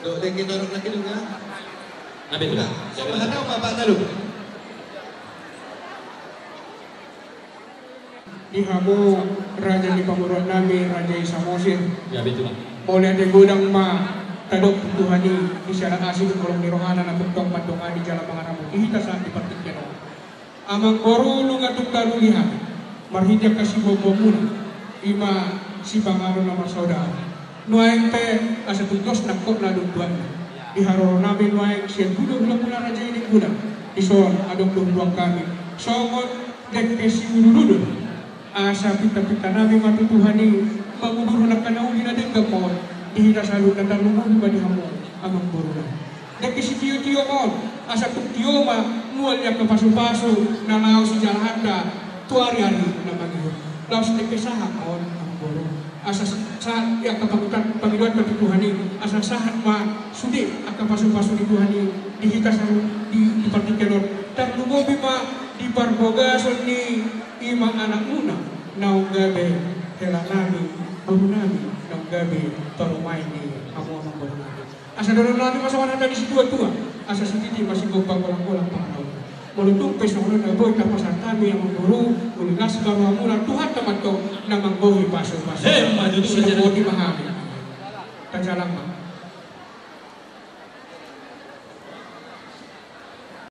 Do lagi dorong lagi dong ya. Nabi itu. Subhanahu wa ta'ala. Ihamu raja di pamuruan nami Raja Isamosir. Ya betul. Boleh ada gudang ma tadok Tuhani isyarat asik kolong di rohana na tuktong padongan di jalan mangaramu. Ihita saat dipartikyan o. Amang goro lungatuk daru lihat. Marhidya kasih bobo muna. Ima si bangaro nama saudara. Nuaeng te asa tutos nakok na duntuan. Diharoro nabi nuaeng siya gudang mula raja ini gudang. Ison adong duntuang kami. Songot dek kesi udududun. Asa pita-pita nabi matutuhani mangubur na kanauli na din gamon ihita salut na talungon ba di hamon amang buruna dek si tiyo-tiyo mon asa kung tiyo ma mual niya kapaso-paso na nao si jalhanda tuari-ari na magiyon laos dek sahat mon amang buru asa sa iya kapagutan pangiluan matutuhani asa sahat ma sudi ang kapaso-paso di tuhani ihita salut di partikelon talungon ma di barbogason ni imang anak muna naung gabi hela nami baru nami naung gabi toromay ni amo amang baru nami asa doon nami masawan handa di si tua-tua asa si titi masih gopang walang-walang pangaw mulutong pesang ulo na boy kapasan kami amang buru uligas baru amuna Tuhan teman to namang boy paso-paso maju tu sila mo di mahami kajalang